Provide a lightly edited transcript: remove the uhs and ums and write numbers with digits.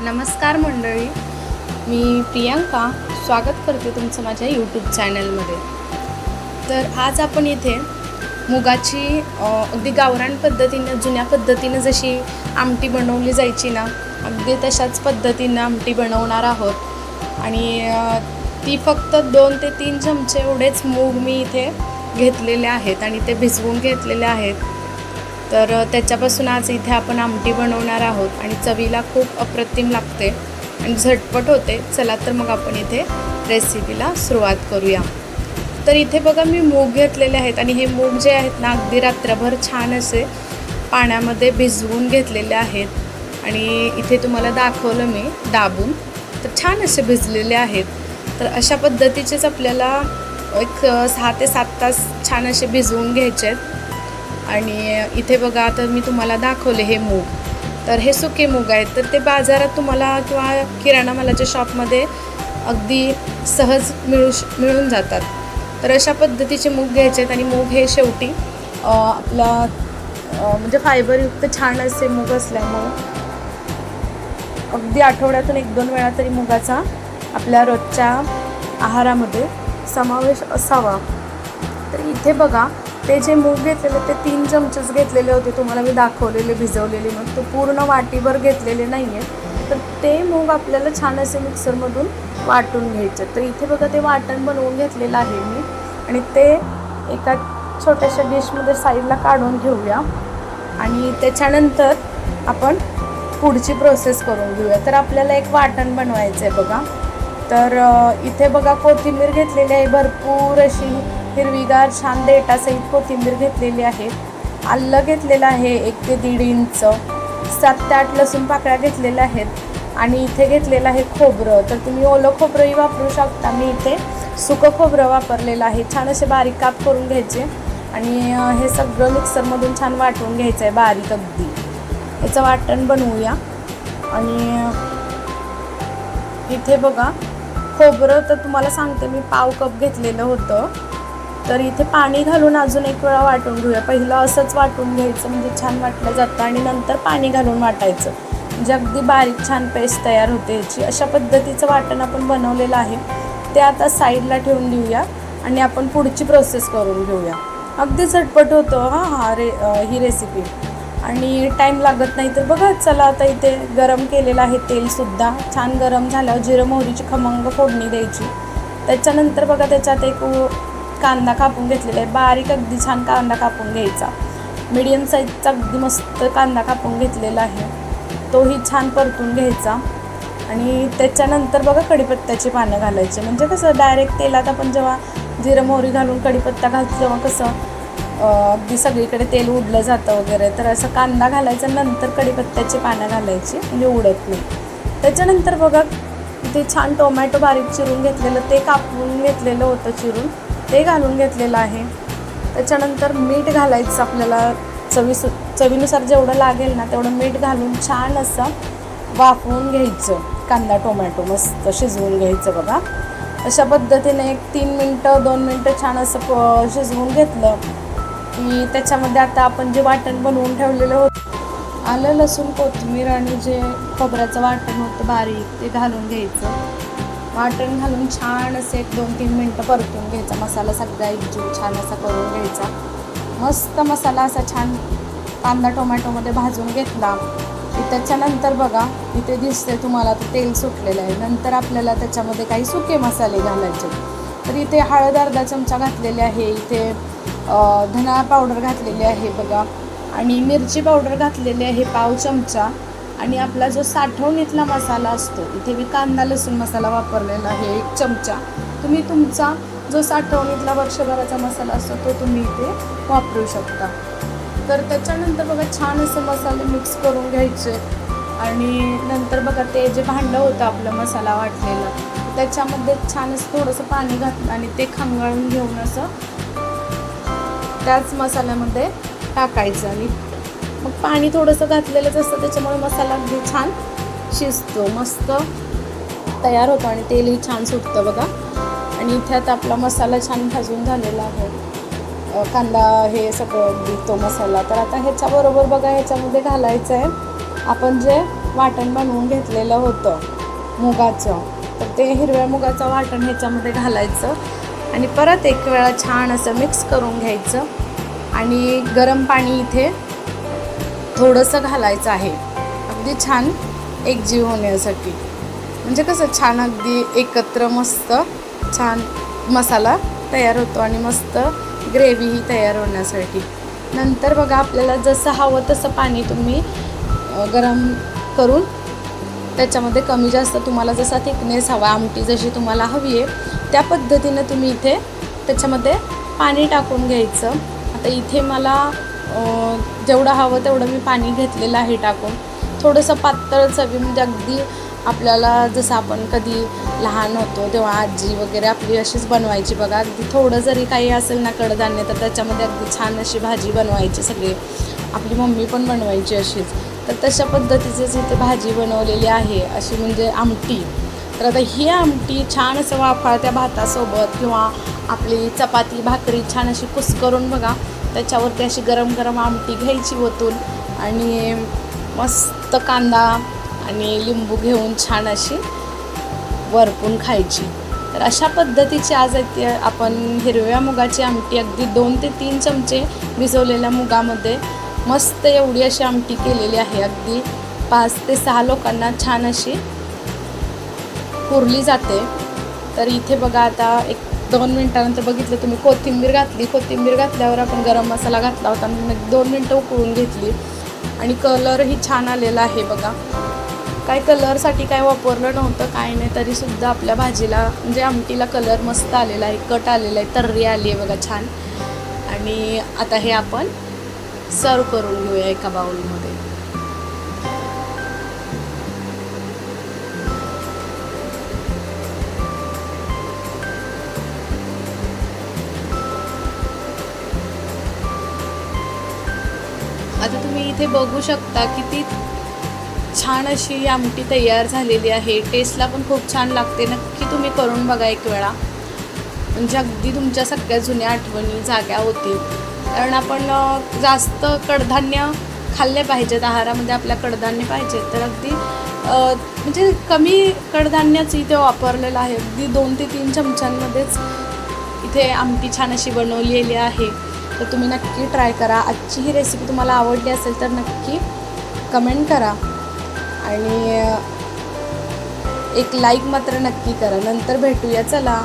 नमस्कार मंडळी, मी प्रियांका स्वागत करते तुमचं माझ्या यूट्यूब चॅनलमध्ये. तर आज आपण इथे मुगाची अगदी गावरान पद्धतीनं जुन्या पद्धतीनं जशी आमटी बनवली जायची ना, अगदी तशाच पद्धतीनं आमटी बनवणार आहोत. आणि ती फक्त 2 ते 3 चमचे एवढेच मूग मी इथे घेतलेले आहेत आणि ते भिजवून घेतलेले आहेत. तर त्याच्यापासून आज इथे आपण आमटी बनवणार आहोत आणि चवीला खूप अप्रतिम लागते आणि झटपट होते. चला तर मग आपण इथे रेसिपीला सुरुवात करूया. तर इथे बघा मी मूग घेतलेले आहेत आणि हे मूग जे आहेत ना, अगदी रात्रभर छान असे पाण्यामध्ये भिजवून घेतलेले आहेत आणि इथे तुम्हाला दाखवलं मी दाबून, तर छान असे भिजलेले आहेत. तर अशा पद्धतीचेच आपल्याला एक 6 ते 7 तास छान असे भिजवून घ्यायचे आहेत. आणि इथे बघा आता मी तुम्हाला दाखवले हे मूग, तर हे सुके मूग आहेत. तर ते बाजारात तुम्हाला किंवा किराणा मालाच्या शॉपमध्ये अगदी सहज मिळून जातात. तर अशा पद्धतीचे मूग घ्यायचे आहेत आणि मूग हे शेवटी आपला म्हणजे फायबरयुक्त छान असे मूग असल्यामुळं अगदी आठवड्यातून 1-2 वेळा तरी मुगाचा आपल्या रोजच्या आहारामध्ये समावेश असावा. तर इथे बघा ते जे मूग घेतलेले ते 3 चमचेच घेतलेले होते, तुम्हाला मी दाखवलेले भिजवलेले. मग तो पूर्ण वाटीभर घेतलेले नाही आहे. तर ते मूग आपल्याला छान असे मिक्सरमधून वाटून घ्यायचे. तर इथे बघा ते वाटण बनवून घेतलेलं आहे मी आणि ते एका छोट्याशा डिशमध्ये साईडला काढून घेऊया आणि त्याच्यानंतर आपण पुढची प्रोसेस करून घेऊया. तर आपल्याला एक वाटण बनवायचं आहे बघा. तर इथे बघा कोथिंबीर घेतलेली आहे, भरपूर अशी हिरवीगार छान देठासहित कोथिंबीर घेतलेली आहे. आलं घेतलेलं आहे 1 ते 1.5 इंच. 7 ते 8 लसूण पाकळ्या घेतलेल्या आहेत आणि इथे घेतलेलं आहे खोबरं. तर तुम्ही ओलं खोबरंही वापरू शकता. मी इथे सुकं खोबरं वापरलेलं आहे. छान असे बारीक काप करून घ्यायचे आणि हे सगळं मिक्सरमधून छान वाटून घ्यायचं आहे बारीक अगदी. याचं वाटण बनवूया. आणि इथे बघा खोबरं तर तुम्हाला सांगते मी पाव कप घेतलेलं होतं. तर इथे पाणी घालून अजून एक वेळा वाटून घेऊया. पहिलं असंच वाटून घ्यायचं म्हणजे छान वाटलं जातं आणि नंतर पाणी घालून वाटायचं म्हणजे अगदी बारीक छान पेस्ट तयार होते याची. अशा पद्धतीचं वाटण आपण बनवलेलं आहे. ते आता साईडला ठेवून देऊया आणि आपण पुढची प्रोसेस करून घेऊया. अगदी झटपट होतं ही रेसिपी आणि टाईम लागत नाही. तर बघा चला आता इथे गरम केलेलं आहे तेलसुद्धा. छान गरम झाल्यावर जिरं मोहरीची खमंग फोडणी द्यायची. त्याच्यानंतर बघा त्याच्यात एक कांदा कापून घेतलेला आहे, बारीक अगदी छान कांदा कापून घ्यायचा. मीडियम साईजचा अगदी मस्त कांदा कापून घेतलेला आहे, तोही छान परतून घ्यायचा. आणि त्याच्यानंतर बघा कढीपत्त्याची पानं घालायचे. म्हणजे कसं डायरेक्ट तेलात आपण जेव्हा जिरं मोहरी घालून कढीपत्ता घालतो तेव्हा कसं अगदी सगळीकडे तेल उडलं जातं वगैरे. तर असं कांदा घालायचा, नंतर कढीपत्त्याची पानं घालायची म्हणजे उडत नाही. त्याच्यानंतर बघा इथे छान टोमॅटो बारीक चिरून घेतलेलं, ते कापून घेतलेलं होतं चिरून, ते घालून घेतलेलं आहे. त्याच्यानंतर मीठ घालायचं आपल्याला चवीनुसार जेवढं लागेल ना तेवढं मीठ घालून छान असं वाफवून घ्यायचं. कांदा टोमॅटो मस्त शिजवून घ्यायचं बघा. अशा पद्धतीने 2 मिनटं छान असं शिजवून घेतलं की त्याच्यामध्ये आता आपण जे वाटण बनवून ठेवलेलं होतं, आलं लसूण कोथिंबीर आणि जे खोबऱ्याचं वाटण होतं बारीक, ते घालून घ्यायचं. वाटण घालून छान असे 1-2-3 मिनटं परतून घ्यायचा. मसाला सगळा एकजीव छान असा करून घ्यायचा. मस्त मसाला असा छान कांदा टोमॅटोमध्ये भाजून घेतला की त्याच्यानंतर बघा इथे दिसते तुम्हाला तर तेल सुटलेलं आहे. नंतर आपल्याला त्याच्यामध्ये काही सुके मसाले घालायचे. तर इथे हळद अर्धा चमचा घातलेली आहे, इथे धना पावडर घातलेली आहे बघा, आणि मिरची पावडर घातलेली आहे पाव चमचा. आणि आपला जो साठवणीतला मसाला असतो, इथे मी कांदा लसूण मसाला वापरलेला आहे 1 चमचा. तुम्ही तुमचा जो साठवणीतला वर्षभराचा मसाला असतो तो तुम्ही इथे वापरू शकता. तर त्याच्यानंतर बघा छान असे मसाले मिक्स करून घ्यायचे. आणि नंतर बघा ते जे भांडं होतं आपलं मसाला वाटलेलं, त्याच्यामध्ये छान असं थोडंसं पाणी घातलं आणि ते खंगाळून घेऊन असं त्याच मसाल्यामध्ये टाकायचं. आणि मग पाणी थोडंसं घातलेलंच असतं त्याच्यामुळे मसाला अगदी छान शिजतो, मस्त तयार होतो आणि तेलही छान सुटतं बघा. आणि इथे आता आपला मसाला छान भाजून झालेला आहे, कांदा हे सगळं अगदी तो मसाला. तर आता ह्याच्याबरोबर बघा ह्याच्यामध्ये घालायचं आहे आपण जे वाटण बनवून घेतलेलं होतं मुगाचं, तर ते हिरव्या मुगाचं वाटण ह्याच्यामध्ये घालायचं आणि परत एक वेळा छान असं मिक्स करून घ्यायचं आणि गरम पाणी इथे थोडंसं घालायचं आहे, अगदी छान एकजीव होण्यासाठी. म्हणजे कसं छान अगदी एकत्र मस्त छान मसाला तयार होतो आणि मस्त ग्रेव्हीही तयार होण्यासाठी. नंतर बघा आपल्याला जसं हवं तसं पाणी तुम्ही गरम करून त्याच्यामध्ये कमी जास्त तुम्हाला जसा थिकनेस हवा, आमटी जशी तुम्हाला हवी आहे त्या पद्धतीनं तुम्ही इथे त्याच्यामध्ये पाणी टाकून घ्यायचं. आता इथे मला जेवढं हवं तेवढं मी पाणी घेतलेलं आहे टाकून. थोडंसं पातळ चवी, म्हणजे अगदी आपल्याला जसं आपण कधी लहान होतो तेव्हा आजी वगैरे आपली अशीच बनवायची बघा. अगदी थोडं जरी काही असेल ना कडधान्य तर त्याच्यामध्ये अगदी छान अशी भाजी बनवायची, सगळे आपली मम्मी पण बनवायची अशीच. तर तशा पद्धतीचीच इथे भाजी बनवलेली आहे, अशी म्हणजे आमटी. तर आता ही आमटी छान असं वाफाळत्या भातासोबत किंवा आपली चपाती भाकरी छान अशी कुस्करून बघा त्याच्यावरती अशी गरम गरम आमटी घ्यायची ओतून आणि मस्त कांदा आणि लिंबू घेऊन छान अशी वरपून खायची. तर अशा पद्धतीची आज आपण हिरव्या मुगाची आमटी अगदी 2 ते 3 चमचे भिजवलेल्या मुगामध्ये मस्त एवढी अशी आमटी केलेली आहे. अगदी 5 ते 6 लोकांना छान अशी पुरली जाते. तर इथे बघा आता 1-2 मिनटानंतर बघितलं तुम्ही कोथिंबीर घातली. कोथिंबीर घातल्यावर आपण गरम मसाला घातला होता आणि 2 मिनटं उकळून घेतली आणि कलरही छान आलेला आहे बघा. काय कलरसाठी काय वापरलं नव्हतं काय नाही, तरीसुद्धा आपल्या भाजीला म्हणजे आमटीला कलर मस्त आलेला आहे, कट आलेला आहे, तर्री आली आहे बघा छान. आणि आता हे आपण सर्व करून घेऊया एका बाउलमध्ये. आता तुम्ही इथे बघू शकता किती छान अशी आमटी तयार झालेली आहे. टेस्टला पण खूप छान लागते. नक्की तुम्ही करून बघा एक वेळा, म्हणजे अगदी तुमच्या सगळ्या जुन्या आठवणी जाग्या होतील. कारण आपण जास्त कडधान्य खाल्ले पाहिजेत, आहारामध्ये आपल्या कडधान्य पाहिजेत. तर अगदी म्हणजे कमी कडधान्यच इथे वापरलेलं आहे. अगदी 2 ते 3 चमच्यांमध्येच इथे आमटी छान अशी बनवलेली आहे. तर तुम्ही नक्की ट्राय करा. आजची ही रेसिपी तुम्हाला आवडली असेल तर नक्की कमेंट करा आणि एक लाईक मात्र नक्की करा. नंतर भेटूया, चला.